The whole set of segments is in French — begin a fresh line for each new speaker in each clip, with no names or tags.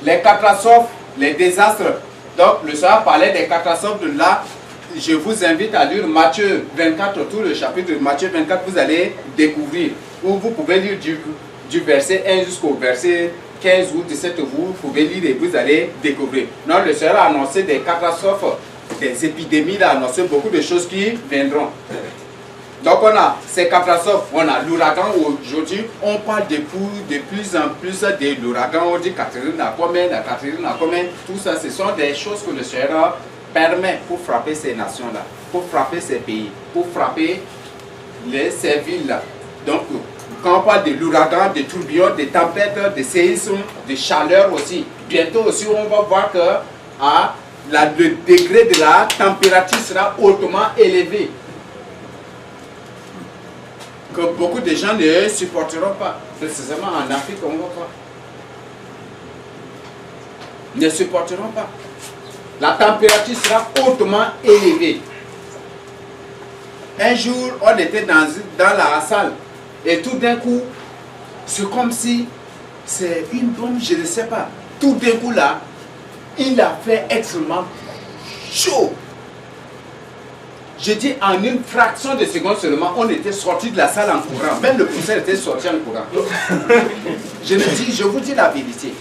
les catastrophes, les désastres. Donc le Seigneur parlait des catastrophes de là. Je vous invite à lire Matthieu 24, tout le chapitre de Matthieu 24, vous allez découvrir. Ou vous pouvez lire du verset 1 jusqu'au verset 15 ou 17, vous pouvez lire et vous allez découvrir. Non, le Seigneur a annoncé des catastrophes, des épidémies, il a annoncé beaucoup de choses qui viendront. Donc on a ces catastrophes, on a l'ouragan. Aujourd'hui, on parle de plus en plus de l'ouragan. On dit Catherine a combien, tout ça, ce sont des choses que le Seigneur permet pour frapper ces nations-là, pour frapper ces pays, pour frapper ces villes-là. Donc, quand on parle de l'ouragan, des tourbillons, des tempêtes, des séismes, de chaleur aussi, bientôt aussi on va voir que le degré de la température sera hautement élevé. Que beaucoup de gens ne supporteront pas. Précisément en Afrique, on va voir. Ne supporteront pas. La température sera hautement élevée. Un jour, on était dans la salle et tout d'un coup, c'est comme si c'est une bombe, je ne sais pas. Tout d'un coup là, il a fait extrêmement chaud. Je dis en une fraction de seconde seulement, on était sorti de la salle en courant. Même le professeur était sorti en courant. Je vous dis la vérité.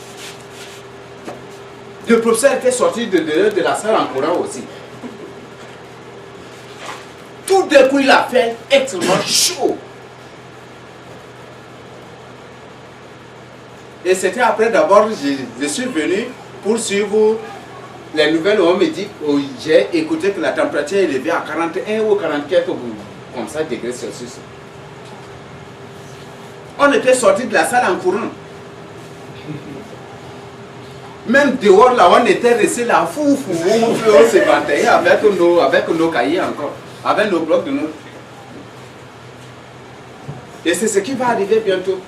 Le professeur était sorti de la salle en courant aussi. Tout d'un coup, il a fait extrêmement chaud. Et c'était après d'abord, je suis venu pour suivre les nouvelles. On me dit, j'ai écouté que la température est élevée à 41 ou 44 comme ça, degrés Celsius. On était sorti de la salle en courant. Même dehors, là, on était resté là, on se bataillait avec nos cahiers encore, avec nos blocs de notes. Et c'est ce qui va arriver bientôt.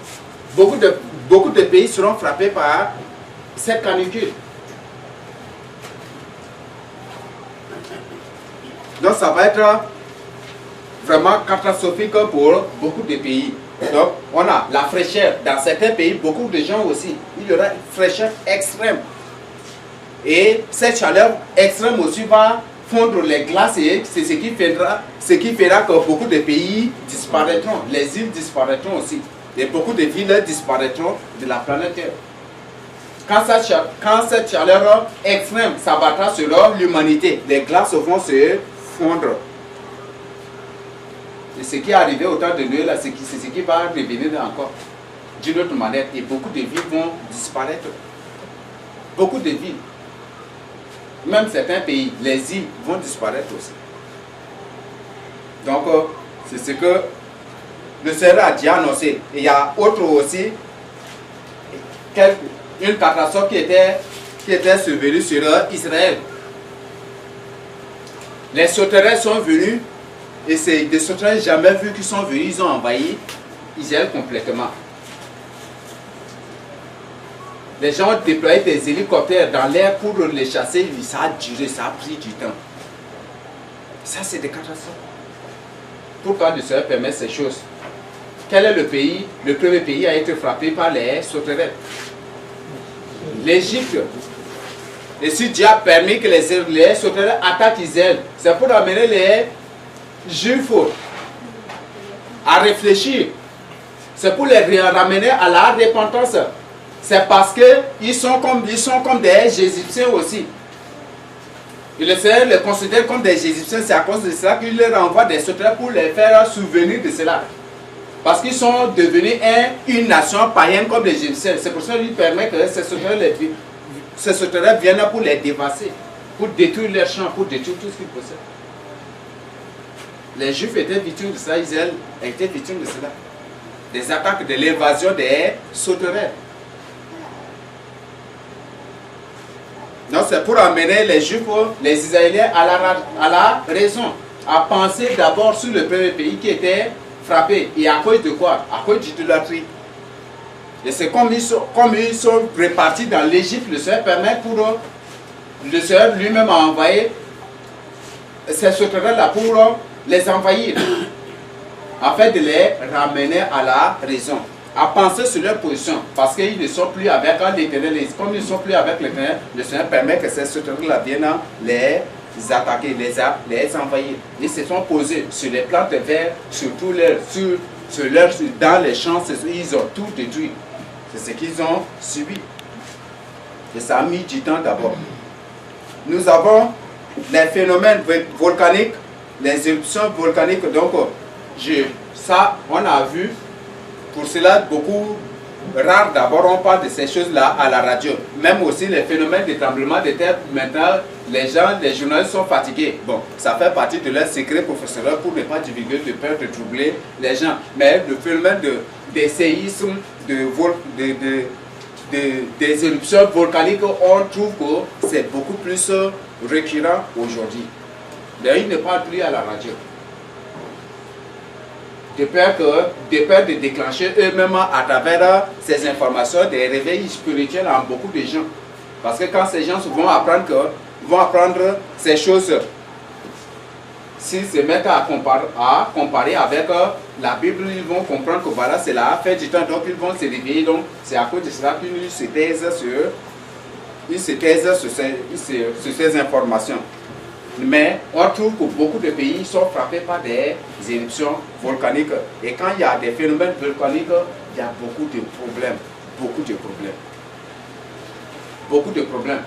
Beaucoup de pays seront frappés par cette canicule. Donc ça va être vraiment catastrophique pour beaucoup de pays. Donc on a la fraîcheur. Dans certains pays, beaucoup de gens aussi, il y aura une fraîcheur extrême. Et cette chaleur extrême aussi va fondre les glaces et c'est ce qui fera que beaucoup de pays disparaîtront. Les îles disparaîtront aussi. Et beaucoup de villes disparaîtront de la planète Terre. Quand cette chaleur extrême s'abattra sur l'humanité, les glaces vont se fondre. Et ce qui est arrivé au temps de Noé, c'est ce qui va revenir encore d'une autre manière. Et beaucoup de villes vont disparaître. Beaucoup de villes. Même certains pays, les îles vont disparaître aussi. Donc, c'est ce que le Seigneur a déjà annoncé. Et il y a autre aussi, une catastrophe qui était survenue sur Israël. Les sauterelles sont venus, et c'est des sauterelles jamais vues qui sont venus, ils ont envahi Israël complètement. Les gens ont déployé des hélicoptères dans l'air pour les chasser, ça a duré, ça a pris du temps. Ça, c'est des catastrophes. Pourquoi le Seigneur permet ces choses? Quel est le premier pays à être frappé par les sauterelles? L'Égypte. Et si Dieu a permis que les sauterelles attaquent Israël, c'est pour amener les Juifs à réfléchir. C'est pour les ramener à la repentance. C'est parce qu'ils sont comme des Égyptiens aussi. Et le Seigneur les considère comme des Égyptiens. C'est à cause de cela qu'il leur envoie des sauterelles pour les faire souvenir de cela. Parce qu'ils sont devenus une nation païenne comme les Égyptiens. C'est pour ça qu'il permet que ces sauterelles viennent pour les dévasser, pour détruire leurs champs, pour détruire tout ce qu'ils possèdent. Les Juifs étaient victimes de ça, Israël était victime de cela. Des attaques, de l'invasion des sauterelles. Donc c'est pour amener les Juifs, les Israéliens à la raison, à penser d'abord sur le premier pays qui était frappé. Et à cause de quoi? À cause d'idolâtrie. Et c'est comme ils sont répartis dans l'Égypte, le Seigneur permet pour eux, le Seigneur lui-même a envoyé ces sauterelles-là pour les envahir, afin de les ramener à la raison, à penser sur leur position, parce qu'ils ne sont plus avec l'Éternel. Comme ils ne sont plus avec l'Éternel, le Seigneur permet que ces sauterelles-là viennent les attaquer, les envahir. Ils se sont posés sur les plantes vertes, dans les champs, ils ont tout détruit. C'est ce qu'ils ont subi. Et ça a mis du temps d'abord. Nous avons les phénomènes volcaniques, les éruptions volcaniques. Donc, ça, on a vu. Pour cela, beaucoup rare d'abord, on parle de ces choses-là à la radio. Même aussi les phénomènes de tremblement de terre. Maintenant, les journalistes sont fatigués. Bon, ça fait partie de leur secret professionnel pour ne pas divulguer de peur de troubler les gens. Mais le phénomène des séismes, des éruptions volcaniques, on trouve que c'est beaucoup plus récurrent aujourd'hui. D'ailleurs, ils ne parlent plus à la radio. De peur de déclencher eux-mêmes à travers ces informations des réveils spirituels en beaucoup de gens. Parce que quand ces gens vont apprendre ces choses, s'ils se mettent à comparer avec la Bible, ils vont comprendre que voilà, c'est la fin du temps, donc ils vont se réveiller. Donc c'est à cause de cela qu'ils se taisent sur ces informations. Mais on trouve que beaucoup de pays sont frappés par des éruptions volcaniques. Et quand il y a des phénomènes volcaniques, il y a beaucoup de problèmes. Beaucoup de problèmes. Beaucoup de problèmes.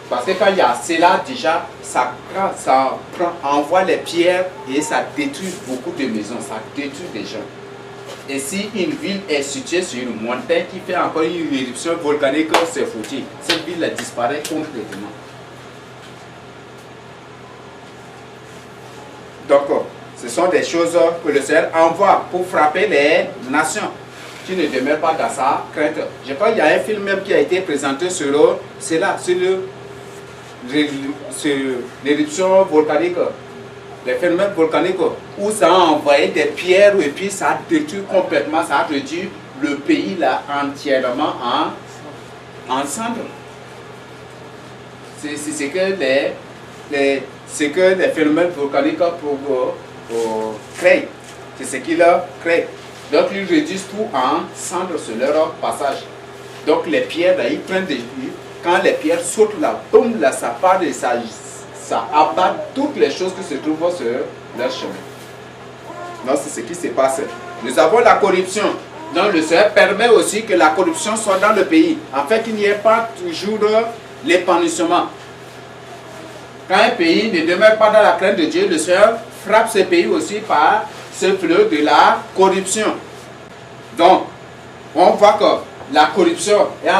Parce que quand il y a cela, déjà, ça envoie les pierres et ça détruit beaucoup de maisons, ça détruit des gens. Et si une ville est située sur une montagne qui fait encore une éruption volcanique, c'est foutu. Cette ville disparaît complètement. Donc, ce sont des choses que le Seigneur envoie pour frapper les nations qui ne demeurent pas dans sa crainte. Je crois qu'il y a un film même qui a été présenté sur l'éruption volcanique, les phénomènes volcaniques, où ça a envoyé des pierres et puis ça a détruit complètement, ça a réduit le pays là entièrement en cendres. C'est ce que les phénomènes volcaniques créent. C'est ce qu'ils créent. Donc ils réduisent tout en cendres sur leur passage. Donc les pierres, là, ils prennent des... Quand les pierres sautent là, boum, là, ça part et ça abat toutes les choses qui se trouvent sur leur chemin. Donc c'est ce qui se passe. Nous avons la corruption. Donc le Seigneur permet aussi que la corruption soit dans le pays. En fait, qu'il n'y ait pas toujours l'épanouissement. Quand un pays ne demeure pas dans la crainte de Dieu, le Seigneur frappe ce pays aussi par ce fléau de la corruption. Donc, on voit que la corruption est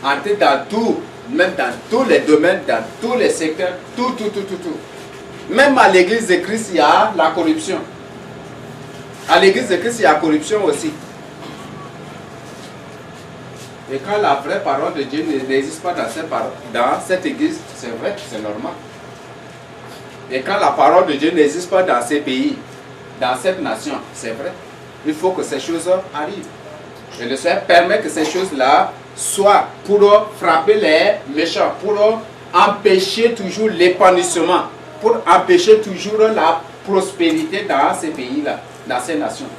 entrée dans tout, même dans tous les domaines, dans tous les secteurs, tout. Même à l'église de Christ, il y a la corruption. À l'église de Christ, il y a la corruption aussi. Et quand la vraie parole de Dieu n'existe pas dans cette église, c'est vrai, c'est normal. Et quand la parole de Dieu n'existe pas dans ces pays, dans cette nation, c'est vrai. Il faut que ces choses arrivent. Et le Seigneur permet que ces choses-là soient pour frapper les méchants, pour empêcher toujours l'épanouissement, pour empêcher toujours la prospérité dans ces pays-là, dans ces nations.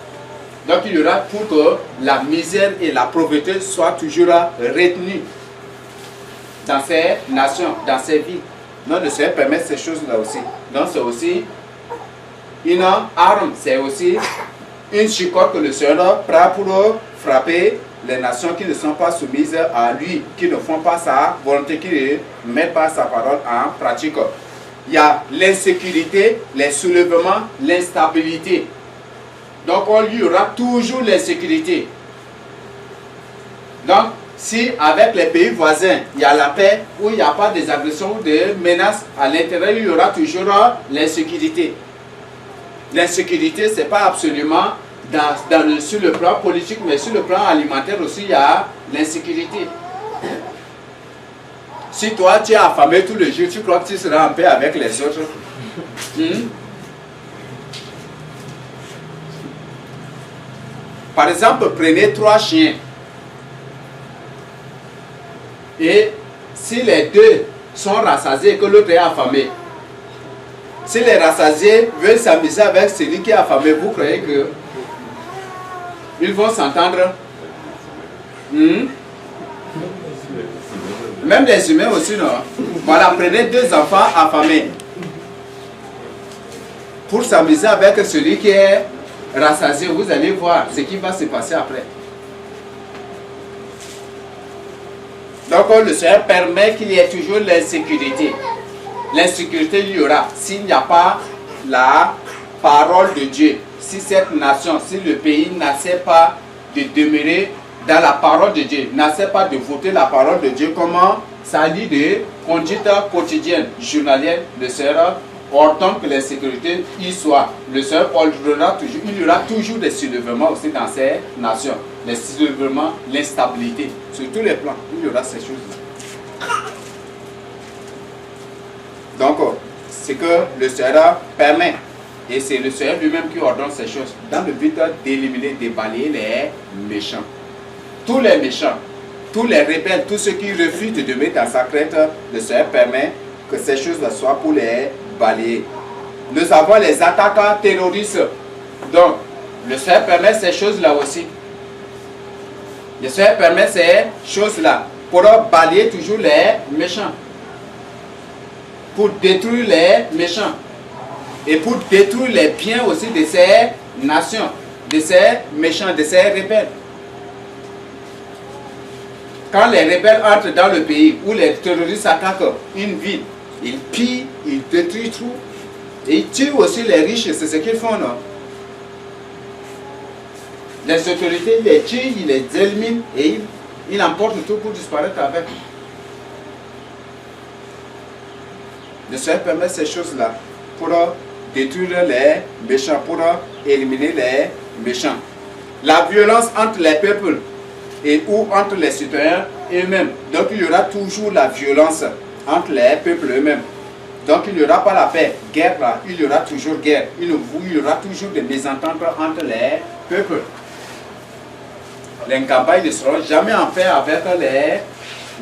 Donc il y aura pour que la misère et la pauvreté soient toujours retenues dans ces nations, dans ces villes. Donc le Seigneur permet ces choses-là aussi. Donc c'est aussi une arme, c'est aussi une chicotte que le Seigneur prend pour frapper les nations qui ne sont pas soumises à lui, qui ne font pas sa volonté, qui ne mettent pas sa parole en pratique. Il y a l'insécurité, les soulèvements, l'instabilité. Donc il y aura toujours l'insécurité. Donc, si avec les pays voisins, il y a la paix, où il n'y a pas des agressions ou des menaces à l'intérieur, il y aura toujours l'insécurité. L'insécurité, ce n'est pas absolument sur le plan politique, mais sur le plan alimentaire aussi, il y a l'insécurité. Si toi, tu es affamé tous les jours, tu crois que tu seras en paix avec les autres? Par exemple, prenez 3 chiens. Et si les 2 sont rassasiés et que l'autre est affamé, si les rassasiés veulent s'amuser avec celui qui est affamé, vous croyez que ils vont s'entendre? Hmm? Même les humains aussi, non? Voilà, prenez deux enfants affamés pour s'amuser avec celui qui est rassasié. Vous allez voir ce qui va se passer après. Donc le Seigneur permet qu'il y ait toujours l'insécurité. L'insécurité, il y aura s'il n'y a pas la parole de Dieu. Si cette nation, si le pays n'accepte pas de demeurer dans la parole de Dieu, n'accepte pas de voter la parole de Dieu, comment ça dit de conduite quotidienne, journalière, le Seigneur ordonne que l'insécurité y soit. Le Seigneur ordonnera toujours, il y aura toujours des soulèvements aussi dans ces nations. Les soulèvements, l'instabilité, sur tous les plans, il y aura ces choses-là. Donc, c'est que le Seigneur permet, et c'est le Seigneur lui-même qui ordonne ces choses, dans le but d'éliminer, de balayer les méchants. Tous les méchants, tous les rebelles, tous ceux qui refusent de demeurer dans sa crête, le Seigneur permet que ces choses-là soient pour les balayer. Nous avons les attaquants terroristes. Donc, le Seigneur permet ces choses-là aussi. Le Seigneur permet ces choses-là pour balayer toujours les méchants. Pour détruire les méchants. Et pour détruire les biens aussi de ces nations, de ces méchants, de ces rebelles. Quand les rebelles entrent dans le pays où les terroristes attaquent une ville, ils pillent, ils détruisent tout. Et ils tuent aussi les riches, c'est ce qu'ils font, non? Les autorités, ils les tuent, ils les éliminent et ils emportent tout pour disparaître avec. Le Seigneur permet ces choses-là pour détruire les méchants, pour éliminer les méchants. La violence entre les peuples et ou entre les citoyens eux-mêmes. Donc il y aura toujours la violence entre les peuples eux-mêmes. Donc il n'y aura pas la paix. Guerre là, il y aura toujours guerre. Il y aura toujours des mésententes entre les peuples. Les campagnes ne seront jamais en paix avec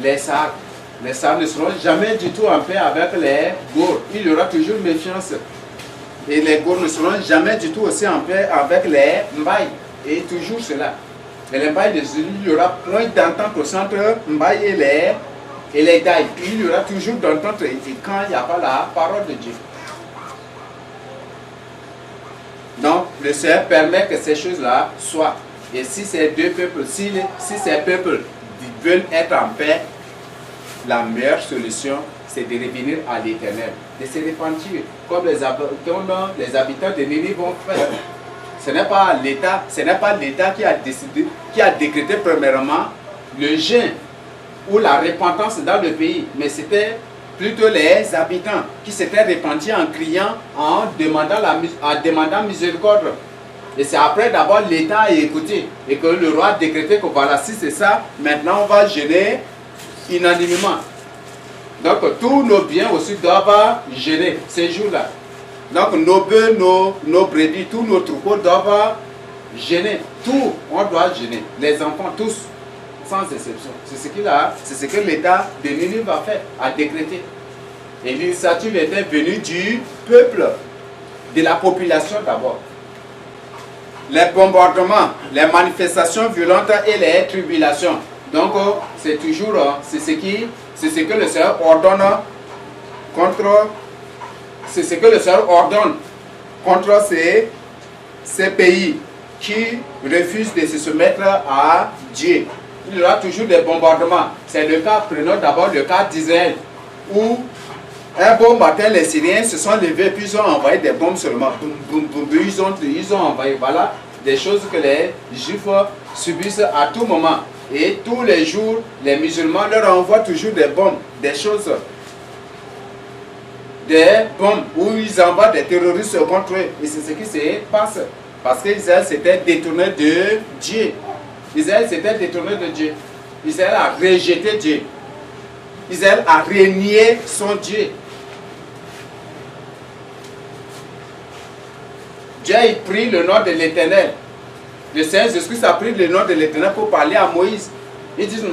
les Sards. Les Sards ne seront jamais du tout en paix avec les Gours. Il y aura toujours méfiance. Et les Gours ne seront jamais du tout aussi en paix avec les Mbaye. Et toujours cela. Et les Mbaye, il y aura point d'entente au centre Mbaye et les Daï. Il y aura toujours d'entente quand il n'y a pas la parole de Dieu. Donc, le Seigneur permet que ces choses-là soient. Et si ces deux peuples, si ces peuples veulent être en paix, la meilleure solution, c'est de revenir à l'Éternel, de se repentir, comme les habitants de Nénive vont faire. Ce n'est pas l'État qui a décidé, qui a décrété premièrement le jeûne ou la repentance dans le pays, mais c'était plutôt les habitants qui s'étaient repentis en criant, en demandant miséricorde. Et c'est après d'abord l'État a écouté et que le roi a décrété que voilà, si c'est ça, maintenant on va jeûner unanimement. Donc tous nos biens aussi doivent jeûner ces jours-là. Donc nos bœufs, nos brebis, tous nos troupeaux doivent jeûner. Tout, on doit jeûner. Les enfants, tous, sans exception. C'est ce que l'État de Nénive a fait, a décrété. Et l'initiative était venue du peuple, de la population d'abord. Les bombardements, les manifestations violentes et les tribulations. Donc c'est toujours, c'est ce que le Seigneur ordonne contre, c'est ce que le Seigneur ordonne contre ces pays qui refusent de se soumettre à Dieu. Il y aura toujours des bombardements. C'est le cas, prenons d'abord le cas d'Israël, où un bon matin, les Syriens se sont levés puis ils ont envoyé des bombes seulement. Boum, boum, boum, ils ont envoyé, voilà, des choses que les Juifs subissent à tout moment. Et tous les jours, les musulmans leur envoient toujours des bombes, des choses, des bombes où ils envoient des terroristes contre eux. Et c'est ce qui se passe. Parce qu'Israël s'était détourné de Dieu. Israël s'était détourné de Dieu. Israël a rejeté Dieu. Israël a renié son Dieu. Dieu a pris le nom de l'Éternel. Le Seigneur Jésus-Christ a pris le nom de l'Éternel pour parler à Moïse. Ils disent,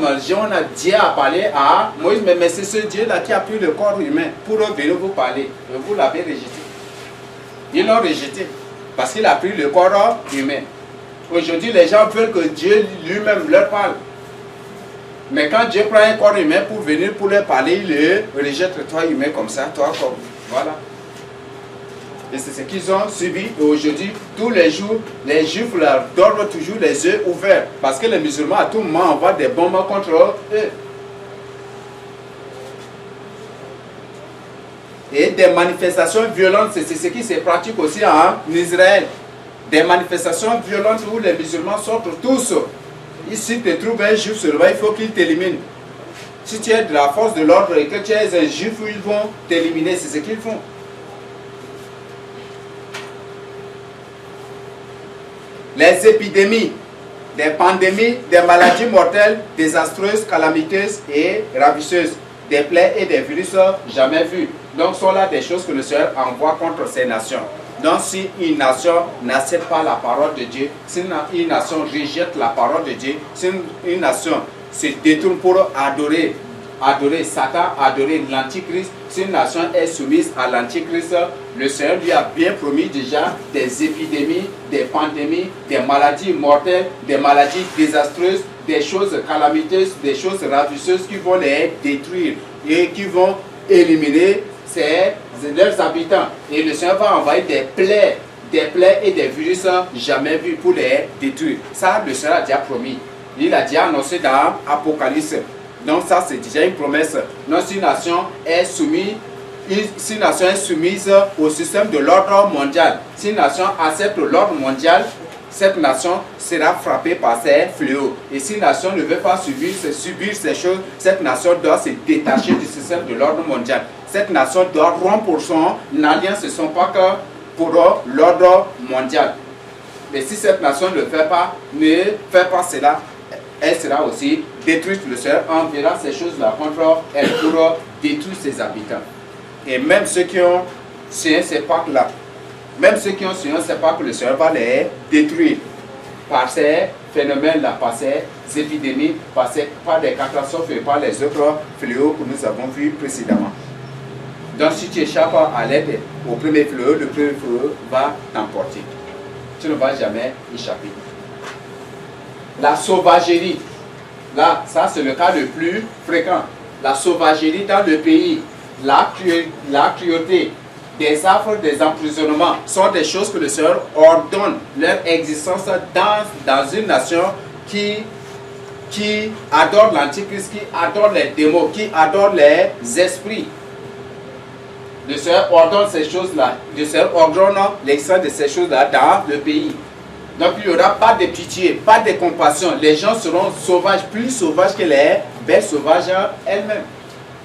Dieu a parlé à Moïse, mais c'est ce Dieu-là qui a pris le corps humain pour venir vous parler. Et vous l'avez rejeté. Ils l'ont rejeté parce qu'il a pris le corps humain. Aujourd'hui, les gens veulent que Dieu lui-même leur parle. Mais quand Dieu prend un corps humain pour venir pour leur parler, il le rejette, toi humain comme ça, toi comme... Voilà. Et c'est ce qu'ils ont subi. Et aujourd'hui, tous les jours, les Juifs leur dorment toujours les yeux ouverts. Parce que les musulmans, à tout moment, envoient des bombes contre eux. Et des manifestations violentes, c'est ce qui se pratique aussi en Israël. Des manifestations violentes où les musulmans sortent tous. Ici, tu trouves un juif seulement, il faut qu'il t'élimine. Si tu es de la force de l'ordre et que tu es un juif, ils vont t'éliminer, c'est ce qu'ils font. Les épidémies, des pandémies, des maladies mortelles, désastreuses, calamiteuses et ravisseuses, des plaies et des virus jamais vus. Donc, sont là des choses que le Seigneur envoie contre ces nations. Donc, si une nation n'accepte pas la parole de Dieu, si une nation rejette la parole de Dieu, si une nation se détourne pour adorer Satan, adorer l'Antichrist, si une nation est soumise à l'Antichrist, le Seigneur lui a bien promis déjà des épidémies, des pandémies, des maladies mortelles, des maladies désastreuses, des choses calamiteuses, des choses ravisseuses qui vont les détruire et qui vont éliminer leurs habitants. Et le Seigneur va envoyer des plaies et des virus jamais vus pour les détruire. Ça, le Seigneur a déjà promis. Il a déjà annoncé dans Apocalypse. Donc ça, c'est déjà une promesse. Donc si une nation est soumise, au système de l'ordre mondial, si une nation accepte l'ordre mondial, cette nation sera frappée par ces fléaux. Et si une nation ne veut pas subir ces choses, cette nation doit se détacher du système de l'ordre mondial. Cette nation doit rompre son alliance, ce ne sont pas que pour l'ordre mondial. Mais si cette nation ne fait pas cela, elle sera aussi détruite. Le Seigneur enverra ces choses-là contre elle pour détruire ses habitants. Et même ceux qui ont signé ces pactes-là, le Seigneur va les détruire par ces phénomènes-là, par ces épidémies, par des catastrophes et par les autres fléaux que nous avons vus précédemment. Donc si tu échappes à l'aide au premier fléau, le premier fléau va t'emporter. Tu ne vas jamais échapper. La sauvagerie, là, ça c'est le cas le plus fréquent. La sauvagerie dans le pays, la cruauté, des affres, des emprisonnements sont des choses que le Seigneur ordonne leur existence dans une nation qui adore l'Antichrist, qui adore les démons, qui adore les esprits. Le Seigneur ordonne ces choses-là. Le Seigneur ordonne l'existence de ces choses-là dans le pays. Donc il n'y aura pas de pitié, pas de compassion. Les gens seront sauvages, plus sauvages que les bêtes sauvages elles-mêmes.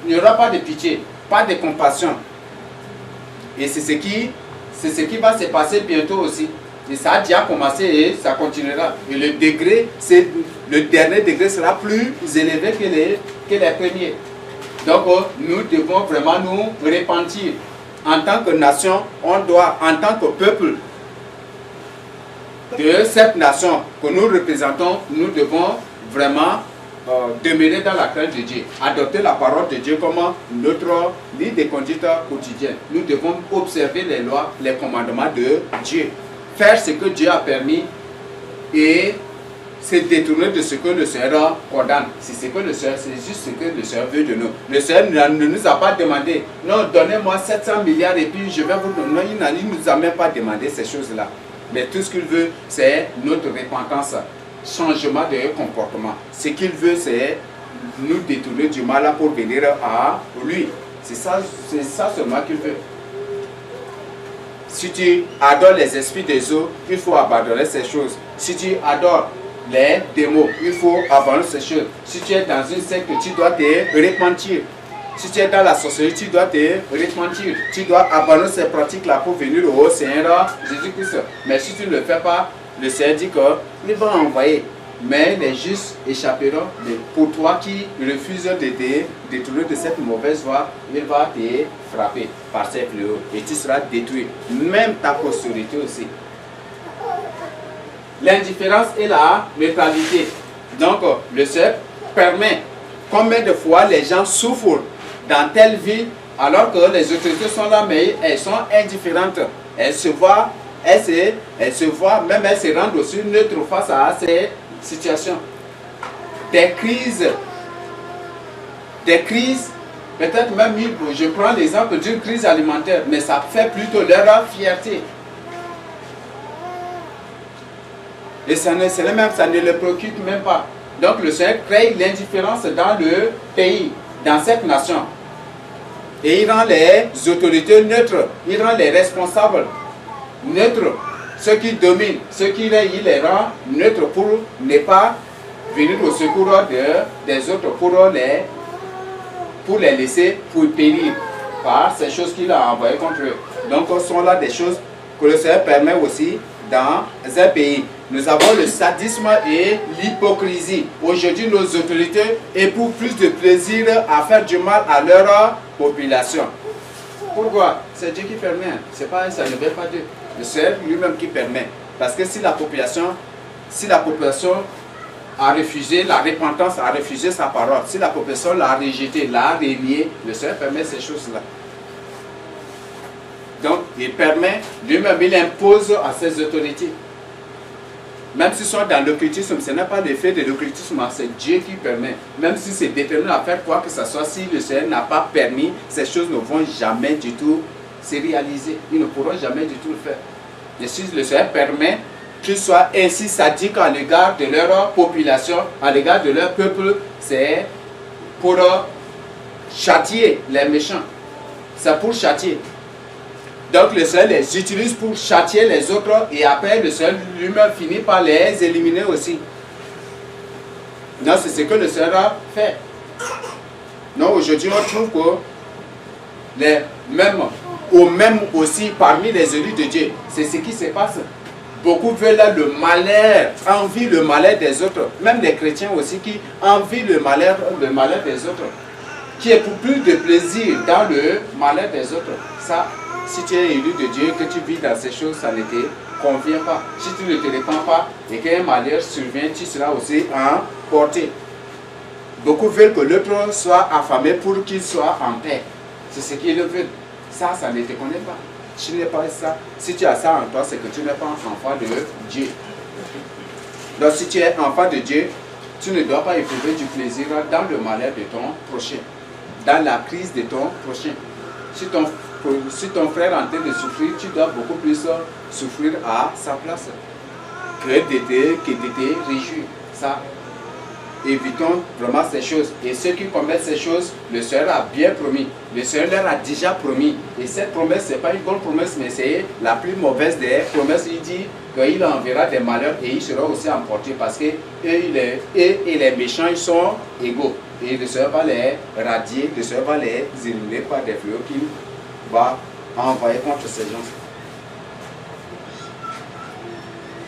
Il n'y aura pas de pitié, pas de compassion. Et c'est ce qui va se passer bientôt aussi. Et ça a déjà commencé et ça continuera. Et le dernier degré sera plus élevé que les premiers. Donc nous devons vraiment nous repentir. En tant que nation, on doit, en tant que peuple de cette nation que nous représentons, nous devons vraiment demeurer dans la crainte de Dieu, adopter la parole de Dieu comme notre ligne de conduite quotidienne. Nous devons observer les lois, les commandements de Dieu, faire ce que Dieu a permis et se détourner de ce que le Seigneur condamne. C'est juste ce que le Seigneur veut de nous. Le Seigneur ne nous a pas demandé, non, donnez-moi 700 milliards et puis je vais vous donner. Non, il ne nous a même pas demandé ces choses-là. Mais tout ce qu'il veut, c'est notre repentance, changement de comportement. Ce qu'il veut, c'est nous détourner du mal pour venir à lui. C'est ça seulement qu'il veut. Si tu adores les esprits des eaux, il faut abandonner ces choses. Si tu adores les démons, il faut abandonner ces choses. Si tu es dans une secte, tu dois te repentir. Si tu es dans la sorcellerie, tu dois te repentir. Tu dois abandonner ces pratiques-là pour venir au Seigneur Jésus-Christ. Mais si tu ne le fais pas, le Seigneur dit qu'il va envoyer. Mais les justes échapperont. Mais pour toi qui refuses de te détourner de cette mauvaise voie, il va te frapper par ces fléaux. Et tu seras détruit. Même ta postérité aussi. L'indifférence et la neutralité. Donc, le Seigneur permet combien de fois les gens souffrent dans telle vie alors que les autorités sont là, mais elles sont indifférentes. Elles se voient, même elles se rendent aussi neutres face à ces situations. Des crises des crises, peut-être même, je prends l'exemple d'une crise alimentaire, mais ça fait plutôt leur fierté. Et ça ne le préoccupe même pas. Donc le Seigneur crée l'indifférence dans le pays, dans cette nation. Et il rend les autorités neutres, il rend les responsables neutres. Ceux qui dominent, ceux qui règnent, il les rend neutres pour ne pas venir au secours des autres, pour les laisser pour périr par ces choses qu'il a envoyées contre eux. Donc ce sont là des choses que le Seigneur permet aussi dans un pays. Nous avons le sadisme et l'hypocrisie. Aujourd'hui, nos autorités éprouvent plus de plaisir à faire du mal à leur population. Pourquoi? C'est Dieu qui permet. Ça ne veut pas Dieu. Le Seigneur lui-même qui permet. Parce que si la population a refusé la repentance, a refusé sa parole, si la population l'a rejeté, l'a renié, le Seigneur permet ces choses-là. Donc, il permet, lui-même, il impose à ses autorités. Même s'ils sont dans l'occultisme, ce n'est pas l'effet de l'occultisme, c'est Dieu qui permet. Même si c'est déterminé à faire quoi que ce soit, si le Seigneur n'a pas permis, ces choses ne vont jamais du tout se réaliser. Ils ne pourront jamais du tout le faire. Et si le Seigneur permet qu'ils soient ainsi sadiques à l'égard de leur population, à l'égard de leur peuple, c'est pour châtier les méchants. C'est pour châtier. Donc le Seigneur les utilise pour châtier les autres et après le Seigneur lui-même finit par les éliminer aussi. Non, c'est ce que le Seigneur a fait. Non, aujourd'hui on trouve que même aussi parmi les élus de Dieu, c'est ce qui se passe. Beaucoup veulent le malheur, envient le malheur des autres. Même les chrétiens aussi qui envient le malheur des autres. Qui éprouvent plus de plaisir dans le malheur des autres. Ça, si tu es élu de Dieu, que tu vis dans ces choses, ça ne te convient pas. Si tu ne te répands pas et qu'un malheur survient, tu seras aussi emporté. Beaucoup veulent que l'autre soit affamé pour qu'il soit en paix. C'est ce qu'ils veulent. Ça ne te connaît pas. Tu n'es pas ça. Si tu as ça en toi, c'est que tu n'es pas enfant de Dieu. Donc si tu es enfant de Dieu, tu ne dois pas éprouver du plaisir dans le malheur de ton prochain. Dans la crise de ton prochain. Si ton frère est en train de souffrir, tu dois beaucoup plus souffrir à sa place que de te réjouir. Ça, évitons vraiment ces choses. Et ceux qui commettent ces choses, le Seigneur a bien promis. Le Seigneur leur a déjà promis. Et cette promesse, ce n'est pas une bonne promesse, mais c'est la plus mauvaise des promesses. Il dit qu'il enverra des malheurs et ils seront aussi emportés parce que eux et les méchants, ils sont égaux. Et le Seigneur va les radier, le Seigneur va les éliminer par des fléaux qu'il va envoyer contre ces gens.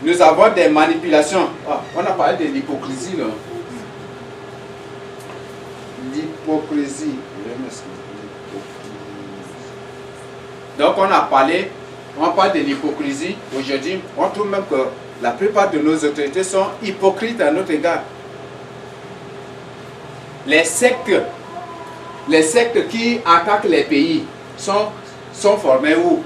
Nous avons des manipulations. On a parlé de l'hypocrisie. L'hypocrisie. Donc on parle de l'hypocrisie. Aujourd'hui, on trouve même que la plupart de nos autorités sont hypocrites à notre égard. Les sectes qui attaquent les pays sont formées où?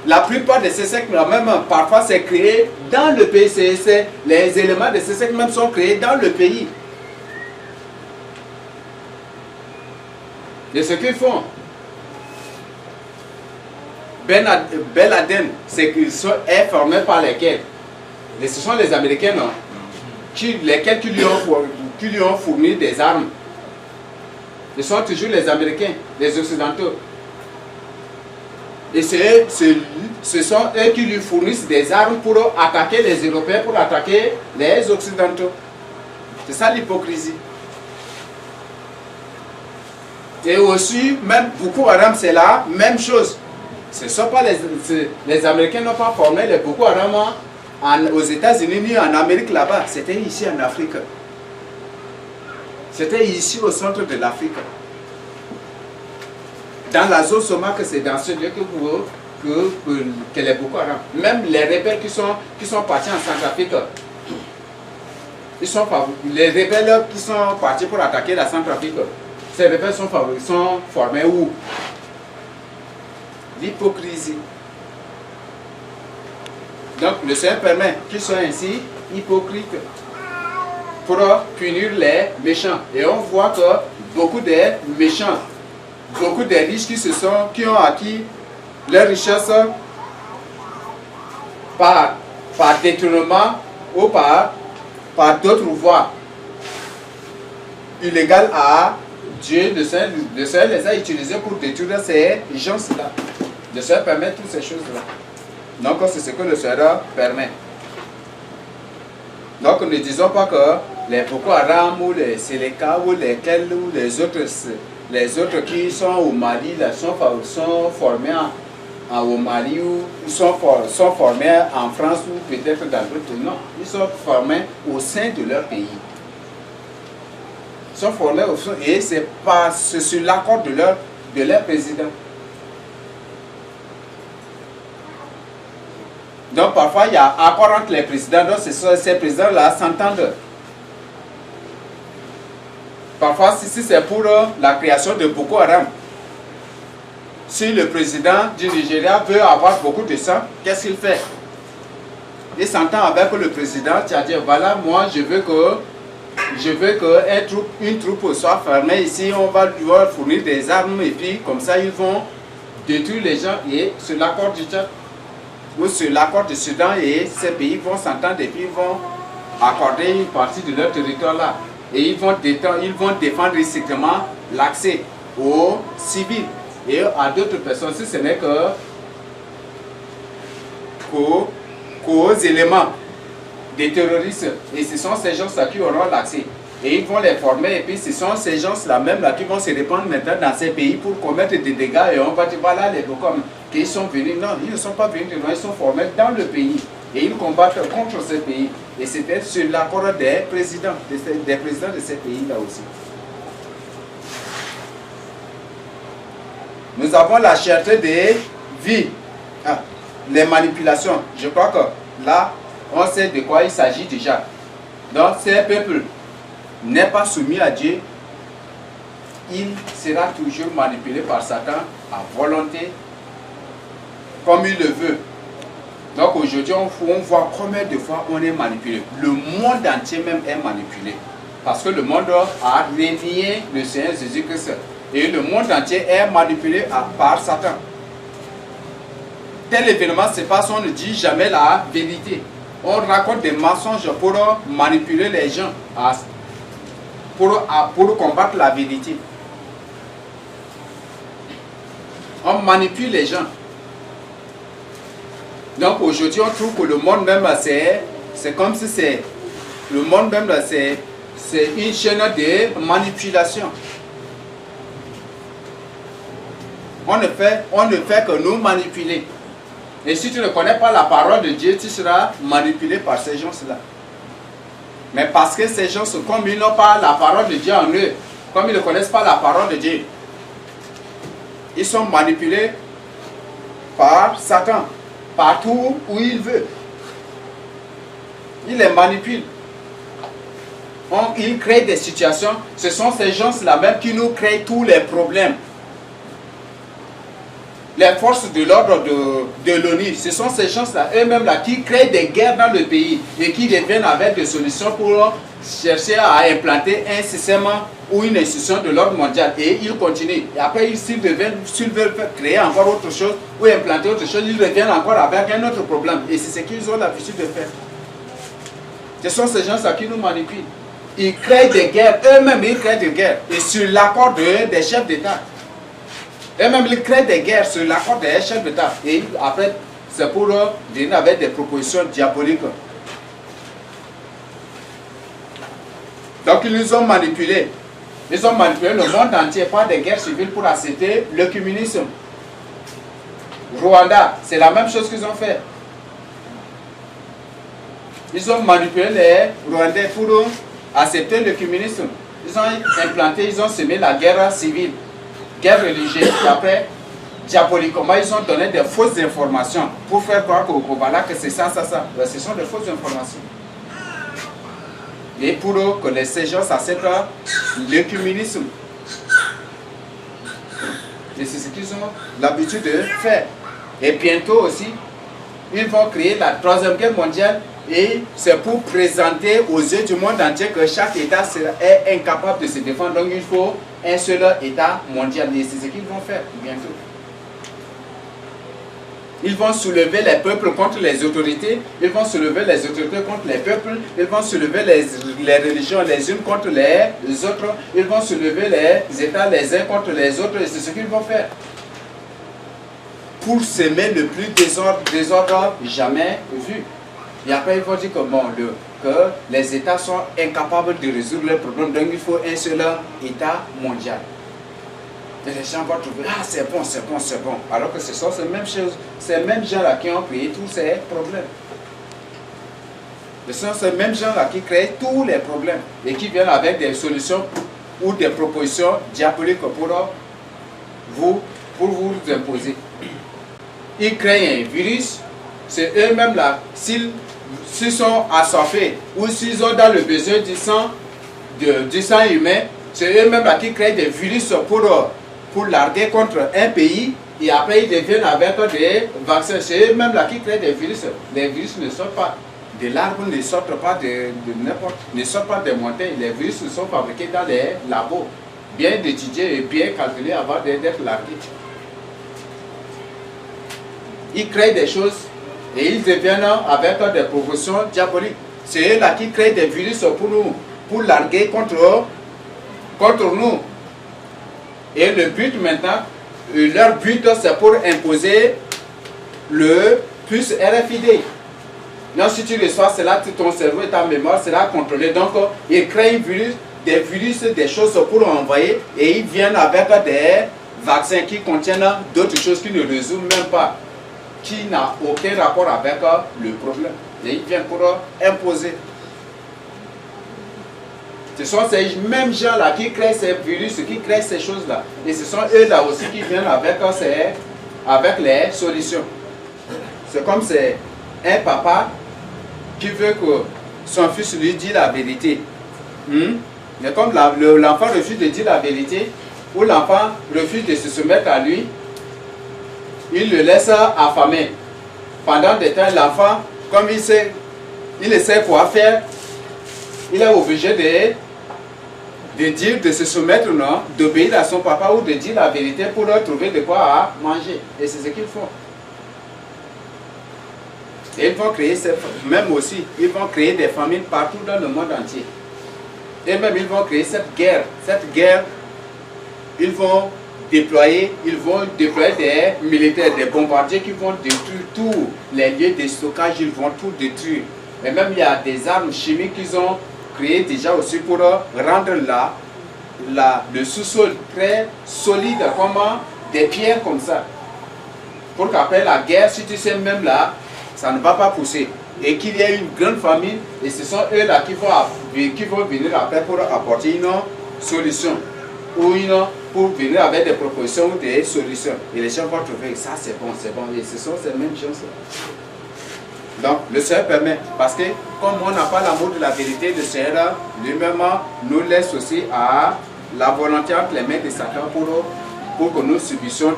La plupart de ces sectes, même parfois, c'est créé dans le pays. Les éléments de ces sectes même sont créés dans le pays. Et ce qu'ils font, Ben Laden, est formé par lesquels? Ce sont les Américains, non? Lesquels qui lui ont fourni des armes. Ce sont toujours les Américains, les Occidentaux. Et ce sont eux qui lui fournissent des armes pour attaquer les Européens, pour attaquer les Occidentaux. C'est ça l'hypocrisie. Et aussi, même Boko Haram, c'est la même chose. Ce ne sont pas les Américains n'ont pas formé les Boko Haram aux États-Unis ni en Amérique là-bas. C'était ici en Afrique. C'était ici au centre de l'Afrique. Dans la zone Soma, que c'est dans ce lieu que les Boko Haram. Même les rebelles qui sont partis en Centrafrique, les rebelles qui sont partis pour attaquer la Centrafrique, ces rebelles sont formés où? L'hypocrisie. Donc le Seigneur permet qu'ils soient ainsi hypocrites. pour punir les méchants. Et on voit que beaucoup des méchants, beaucoup des riches qui ont acquis leur richesse par détournement ou par d'autres voies illégales à Dieu, le Seigneur les a utilisés pour détruire ces gens-là. Le Seigneur permet toutes ces choses-là. Donc c'est ce que le Seigneur permet. Donc ne disons pas que les Boko Haram ou les Seleka ou les autres qui sont au Mali là, sont formés au Mali ou sont formés en France ou peut-être dans d'autres. Non, ils sont formés au sein de leur pays. Ils sont formés au sein et c'est sur l'accord de leur président. Donc parfois il y a accord entre les présidents, donc ces présidents-là s'entendent. Parfois si c'est pour la création de Boko Haram, si le président du Nigeria veut avoir beaucoup de sang, qu'est-ce qu'il fait? Il s'entend avec le président, tu as dit voilà, moi je veux qu'une troupe soit fermée ici, on va lui fournir des armes et puis comme ça ils vont détruire les gens et sur l'accord du Tchad ou sur l'accord du Soudan et ces pays vont s'entendre et puis ils vont accorder une partie de leur territoire là et ils vont défendre strictement l'accès aux civils et à d'autres personnes si ce n'est qu'aux éléments des terroristes et ce sont ces gens-là qui auront l'accès et ils vont les former et puis ce sont ces gens-là même là qui vont se répandre maintenant dans ces pays pour commettre des dégâts et on va dire voilà les Boko Haram qui sont venus, non ils ne sont pas venus de loin, ils sont formés dans le pays et ils combattent contre ces pays et c'était sur l'accord des présidents de ces pays-là aussi. Nous avons la cherté des vies, les manipulations. Je crois que là, on sait de quoi il s'agit déjà. Donc, ces peuples n'est pas soumis à Dieu, il sera toujours manipulé par Satan à volonté, comme il le veut. Donc aujourd'hui, on voit combien de fois on est manipulé. Le monde entier même est manipulé. Parce que le monde a renié le Seigneur Jésus-Christ. Et le monde entier est manipulé par Satan. Tel événement se passe, on ne dit jamais la vérité. On raconte des mensonges pour manipuler les gens, pour combattre la vérité. On manipule les gens. Donc aujourd'hui, on trouve que le monde même, c'est comme si c'est... Le monde même, c'est une chaîne de manipulation. On ne fait que nous manipuler. Et si tu ne connais pas la parole de Dieu, tu seras manipulé par ces gens-là. Mais parce que ces gens, comme ils n'ont pas la parole de Dieu en eux, comme ils ne connaissent pas la parole de Dieu, ils sont manipulés par Satan, partout où il veut. Il les manipule. Il crée des situations. Ce sont ces gens-là même qui nous créent tous les problèmes. Les forces de l'ordre de l'ONU, ce sont ces gens-là, eux-mêmes là, qui créent des guerres dans le pays et qui reviennent avec des solutions pour chercher à implanter un système ou une institution de l'ordre mondial. Et ils continuent. Et après, s'ils veulent créer encore autre chose ou implanter autre chose, ils reviennent encore avec un autre problème. Et c'est ce qu'ils ont l'habitude de faire. Ce sont ces gens-là qui nous manipulent. Ils créent des guerres, eux-mêmes ils créent des guerres. Et sur l'accord des chefs d'État. Eux-mêmes ils créent des guerres sur l'accord des chefs d'État. Et après, c'est pour venir avec des propositions diaboliques. Donc ils nous ont manipulés. Ils ont manipulé le monde entier par des guerres civiles pour accepter le communisme. Rwanda, c'est la même chose qu'ils ont fait. Ils ont manipulé les Rwandais pour accepter le communisme. Ils ont implanté, ils ont semé la guerre civile, guerre religieuse. Et après, diaboliquement, ils ont donné des fausses informations pour faire croire voilà, que c'est ça. Ce sont des fausses informations. Et pour que ces gens acceptent le communisme. Et c'est ce qu'ils ont l'habitude de faire. Et bientôt aussi, ils vont créer la troisième guerre mondiale Et c'est pour présenter aux yeux du monde entier que chaque État est incapable de se défendre. Donc il faut un seul État mondial. Et c'est ce qu'ils vont faire bientôt. Ils vont soulever les peuples contre les autorités. Ils vont soulever les autorités contre les peuples. Ils vont soulever les religions les unes contre les autres. Ils vont soulever les États les uns contre les autres. Et c'est ce qu'ils vont faire. Pour semer le plus désordre jamais vu. Et après, ils vont dire que, bon, que les États sont incapables de résoudre leurs problèmes. Donc, il faut un seul État mondial. Et les gens vont trouver, ah, c'est bon, c'est bon, c'est bon. Alors que ce sont ces mêmes choses, ces mêmes gens-là qui ont créé tous ces problèmes. Ce sont ces mêmes gens-là qui créent tous les problèmes et qui viennent avec des solutions ou des propositions diaboliques pour vous imposer. Ils créent un virus, c'est eux-mêmes là, s'ils sont assoiffés ou s'ils ont dans le besoin du sang humain, c'est eux-mêmes là qui créent des virus pour larguer contre un pays et après ils deviennent avec des vaccins. C'est eux-mêmes là qui créent des virus. Les virus ne sortent pas de l'arbre, ne sortent pas de n'importe, ne sortent pas des montagnes. Les virus sont fabriqués dans les labos, bien étudiés et bien calculés avant d'être largués. Ils créent des choses et ils deviennent avec des propositions diaboliques. C'est eux là qui créent des virus pour nous, pour larguer contre nous. Et le but maintenant, leur but c'est pour imposer le plus RFID. Non, si tu reçois cela, ton cerveau et ta mémoire sera contrôlé. Donc, ils créent des virus, des choses pour envoyer et ils viennent avec des vaccins qui contiennent d'autres choses qui ne résolvent même pas, qui n'a aucun rapport avec le problème. Et ils viennent pour imposer. Ce sont ces mêmes gens-là qui créent ces virus, qui créent ces choses-là. Et ce sont eux-là aussi qui viennent avec les solutions. C'est comme c'est un papa qui veut que son fils lui dise la vérité. Mais comme l'enfant refuse de dire la vérité, ou l'enfant refuse de se soumettre à lui, il le laisse affamer. Pendant des temps, l'enfant, comme il sait quoi faire, il est obligé de se soumettre, non, d'obéir à son papa ou de dire la vérité pour leur trouver de quoi manger. Et c'est ce qu'ils font. Et ils vont créer, même aussi, ils vont créer des famines partout dans le monde entier. Et même ils vont créer cette guerre. Cette guerre, ils vont déployer des militaires, des bombardiers qui vont détruire tous les lieux de stockage, ils vont tout détruire. Et même il y a des armes chimiques qu'ils ont créées déjà aussi pour rendre le sous-sol très solide, comme des pierres comme ça. Pour qu'après la guerre, si tu sais même là, ça ne va pas pousser. Et qu'il y ait une grande famine, et ce sont eux là qui vont venir après pour apporter une solution. Ou pour venir avec des propositions ou des solutions. Et les gens vont trouver ça c'est bon. Et ce sont ces mêmes choses. Donc le Seigneur permet, parce que comme on n'a pas l'amour de la vérité, le Seigneur lui-même nous laisse aussi à la volonté entre les mains de Satan pour que nous subissions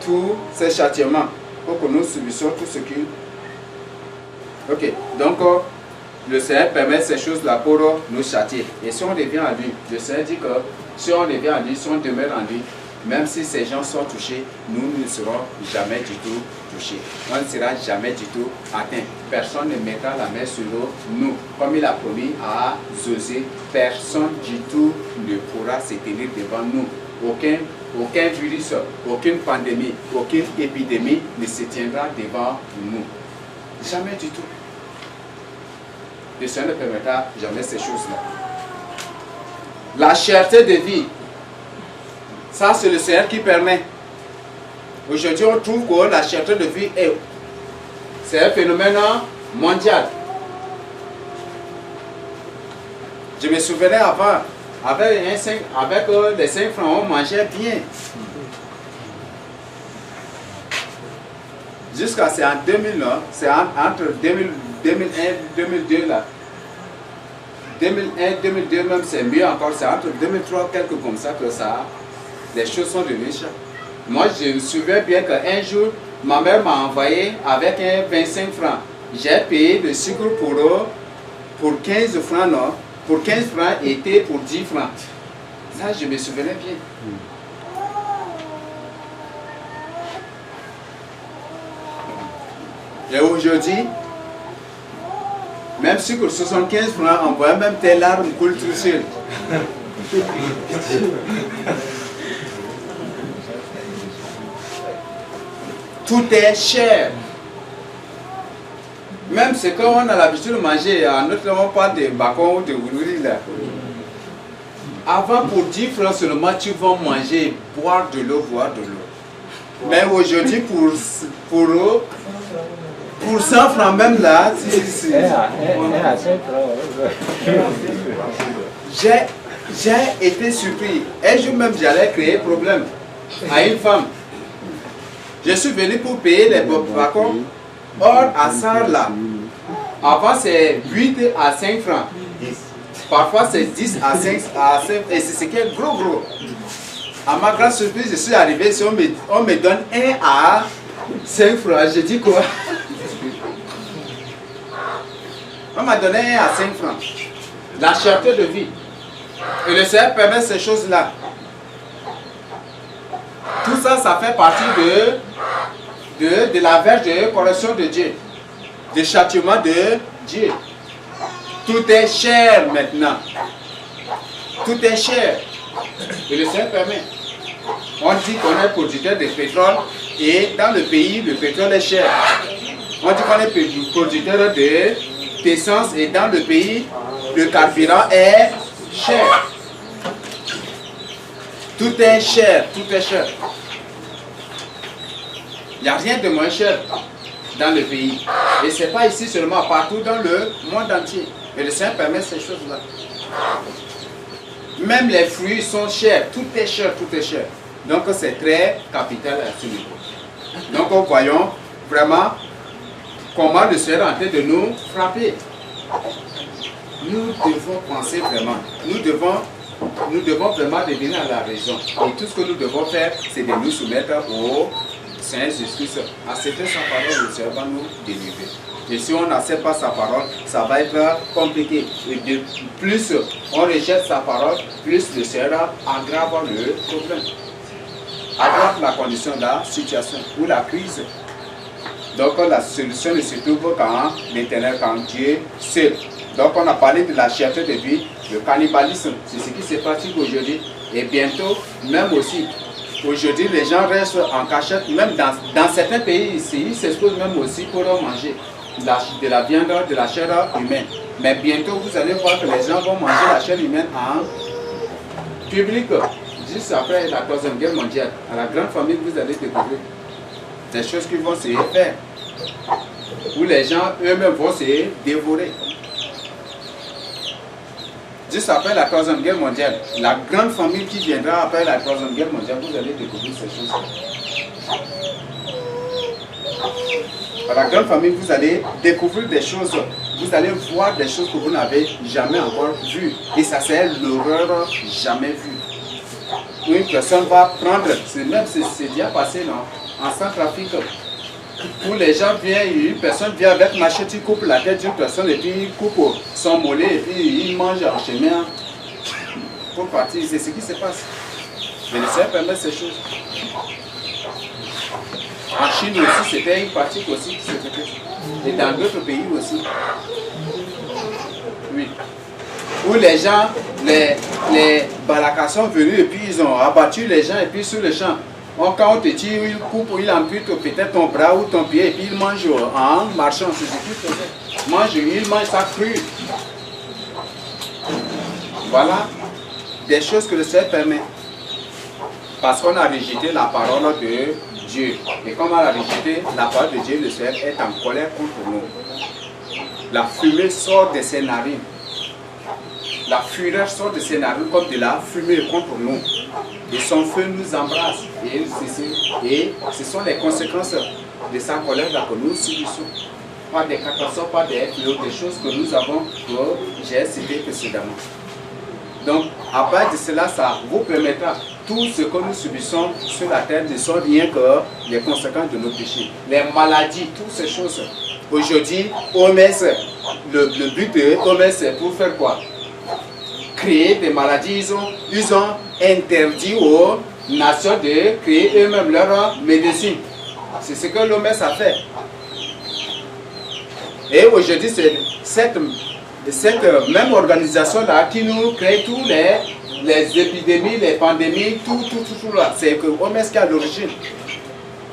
tous ces châtiments. Pour que nous subissions tout ce qu'il... Ok, donc le Seigneur permet ces choses-là pour nous châtier. Et si on revient à lui, le Seigneur dit que si on revient à lui, si on demeure en lui, même si ces gens sont touchés, nous ne serons jamais du tout touchés. On ne sera jamais du tout atteint. Personne ne mettra la main sur nous. Comme il a promis à Josué, personne du tout ne pourra se tenir devant nous. Aucun virus, aucune pandémie, aucune épidémie ne se tiendra devant nous. Jamais du tout. Le Seigneur ne permettra jamais ces choses-là. La cherté de vie, ça c'est le Seigneur qui permet. Aujourd'hui on trouve que la cherté de vie c'est un phénomène mondial. Je me souvenais avant, avec les 5 francs, on mangeait bien. Jusqu'à c'est en 2000, c'est entre 2001 et 2002 là. 2001, 2002 même c'est mieux encore, c'est entre 2003 quelque comme ça que ça, les choses sont devenues chères. Moi je me souviens bien qu'un jour, ma mère m'a envoyé avec un 25 francs J'ai payé le sucre pour 15 francs, non? Pour 15 francs et thé pour 10 francs. Ça, je me souvenais bien. Et aujourd'hui, même sucre 75 francs, on voit même tes larmes coulent tout seul. Tout est cher. Même ce qu'on a l'habitude de manger, à notre on parle de bacon ou de wuri là. Avant, pour 10 francs seulement, tu vas manger, boire de l'eau. Mais aujourd'hui, pour 100 francs même là, j'ai été surpris. Un jour même, j'allais créer problème à une femme. Je suis venu pour payer les bacons. Or, à ça là, avant c'est 8 à 5 francs. Parfois c'est 10 à 5, et c'est ce qui est gros. À ma grande surprise, je suis arrivé, si on me donne 1 à 5 francs, je dis quoi? On m'a donné 1 à 5 francs. La cherté de vie. Et le Seigneur permet ces choses-là. Tout ça, ça fait partie de la verge de correction de Dieu. De châtiment de Dieu. Tout est cher maintenant. Tout est cher. Et le Seigneur permet. On dit qu'on est producteur de pétrole et dans le pays, le pétrole est cher. On dit qu'on est producteur d'essence et dans le pays, le carburant est cher. Tout est cher, tout est cher. Il n'y a rien de moins cher dans le pays. Et ce n'est pas ici seulement, partout dans le monde entier. Et le Seigneur permet ces choses-là. Même les fruits sont chers, tout est cher, tout est cher. Donc c'est très capital à ce niveau. Donc nous voyons vraiment comment le Seigneur est en train de nous frapper. Nous devons penser vraiment. Nous devons vraiment devenir à la raison. Et tout ce que nous devons faire, c'est de nous soumettre au Seigneur Jésus-Christ. Accepter sa parole, le Seigneur va nous délivrer. Et si on n'accepte pas sa parole, ça va être compliqué. Et de plus on rejette sa parole, plus le Seigneur aggrave le problème. Aggrave la condition de la situation ou la crise. Donc la solution ne se trouve quand l'Éternel, quand Dieu seul. Donc on a parlé de la cherté de vie, le cannibalisme, c'est ce qui se pratique aujourd'hui. Et bientôt, même aussi, aujourd'hui les gens restent en cachette, même dans certains pays ici, ils s'exposent même aussi pour manger de la viande, de la chair humaine. Mais bientôt vous allez voir que les gens vont manger la chair humaine en public. Juste après la Troisième Guerre mondiale, à la grande famille, vous allez découvrir des choses qui vont se faire, où les gens eux-mêmes vont se dévorer. Juste après la Troisième Guerre mondiale, la grande famille qui viendra après la Troisième Guerre mondiale, vous allez découvrir ces choses-là. Dans la grande famille, vous allez découvrir des choses, vous allez voir des choses que vous n'avez jamais encore vues. Et ça, c'est l'horreur jamais vue. Une personne va prendre, c'est déjà passé non, en Centrafrique, où les gens viennent, une personne vient avec machette, il coupe la tête d'une personne et puis il coupe son mollet et puis il mange en chemin pour partir. C'est ce qui se passe. Mais le Seigneur permet ces choses. En Chine aussi, c'était une pratique aussi qui se faisait. Et dans d'autres pays aussi. Oui. Où les gens, les balakas sont venus et puis ils ont abattu les gens et puis sur le champ. Quand on te tire, il coupe, il ampute peut-être ton bras ou ton pied et puis il mange en marchant. C'est ce qu'il faisait. Il mange ça cru. Voilà des choses que le Seigneur permet. Parce qu'on a rejeté la parole de Dieu. Et comme on a rejeté la parole de Dieu, le Seigneur est en colère contre nous. La fumée sort de ses narines. La fureur sort de ses narines comme de la fumée contre nous. Et son feu nous embrasse. Et ce sont les conséquences de sa colère que nous subissons. Pas des catastrophes, pas des fléaux, des choses que nous avons, que j'ai cité précédemment. Donc, à part de cela, ça vous permettra, tout ce que nous subissons sur la terre ne sont rien que les conséquences de nos péchés. Les maladies, toutes ces choses, Aujourd'hui, OMS, le but de OMS, c'est pour faire quoi? Créer des maladies. Ils ont interdit aux nations de créer eux-mêmes leur médecine. C'est ce que l'OMS a fait. Et aujourd'hui, c'est cette même organisation-là qui nous crée tous les épidémies, les pandémies, tout là. C'est que l'OMS qui est à l'origine.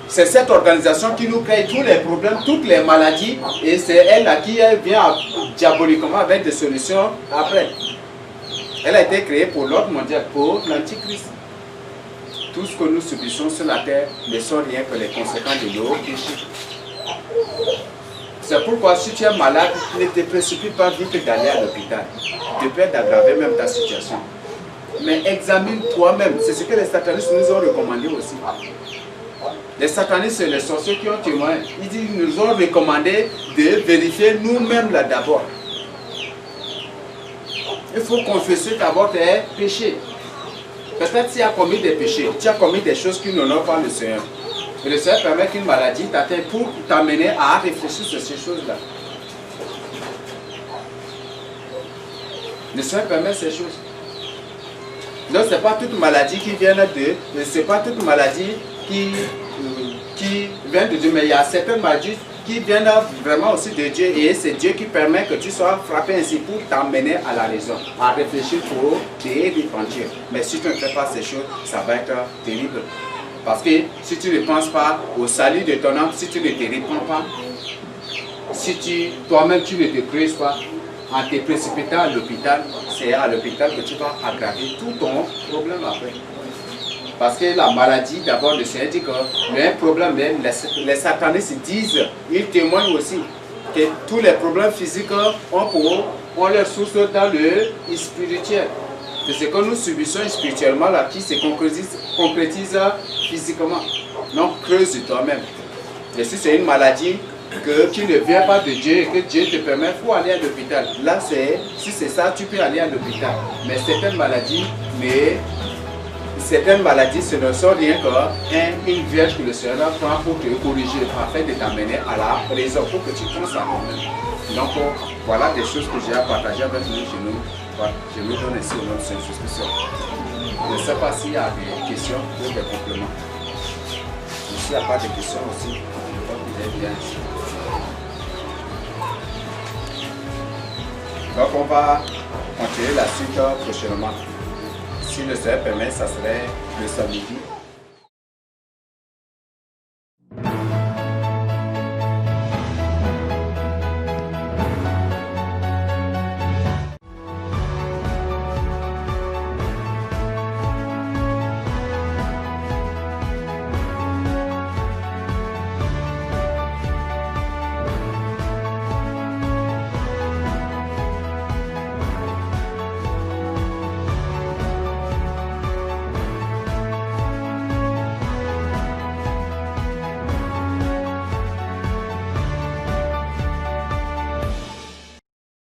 C'est cette organisation qui nous crée tous les problèmes, toutes les maladies, et c'est elle-là qui vient diaboliquement avec des solutions après. Elle a été créée pour l'ordre mondial, pour l'antichrist. Tout ce que nous subissons sur la terre ne sont rien que les conséquences de nos péchés. C'est pourquoi si tu es malade, ne te précipite pas vite d'aller à l'hôpital. Tu peux d'aggraver même ta situation. Mais examine toi-même. C'est ce que les satanistes nous ont recommandé aussi. Les satanistes et les sorciers qui ont témoigné, ils nous ont recommandé de vérifier nous-mêmes là d'abord. Il faut confesser d'abord tes péchés. Peut-être tu as commis des péchés, tu as commis des choses qui n'honorent pas le Seigneur. Et le Seigneur permet qu'une maladie t'atteigne pour t'amener à réfléchir sur ces choses-là. Le Seigneur permet ces choses. Donc ce n'est pas toute maladie qui vient de... Ce n'est pas toute maladie qui vient de Dieu, mais il y a certaines maladies qui viennent vraiment aussi de Dieu, et c'est Dieu qui permet que tu sois frappé ainsi pour t'amener à la raison, à réfléchir pour te repentir. Mais si tu ne fais pas ces choses, ça va être terrible. Parce que si tu ne penses pas au salut de ton âme, si tu ne te répands pas, si toi-même tu ne te creuses pas, en te précipitant à l'hôpital, c'est à l'hôpital que tu vas aggraver tout ton problème après. Parce que la maladie, d'abord, le Seigneur dit qu'il y a un problème, les satanistes disent, ils témoignent aussi, que tous les problèmes physiques ont leur source dans le spirituel. C'est ce que nous subissons spirituellement là, qui se concrétise physiquement. Donc, creuse toi-même. Et si c'est une maladie qui ne vient pas de Dieu et que Dieu te permet, il faut aller à l'hôpital. Là, si c'est ça, tu peux aller à l'hôpital. Mais certaines maladies, ce ne sont rien qu'une vierge que le Seigneur prend pour te corriger, afin de t'amener à la raison, pour que tu penses à toi-même. Donc, voilà des choses que j'ai à partager avec nous. Je me donne ici au nom de Saint Jésus-Christ. Je ne sais pas s'il y a des questions ou des compléments. S'il n'y a pas de questions aussi, je crois que vous êtes bien ici. Donc, on va continuer la suite prochainement. Si le Seigneur permet, ça serait le samedi.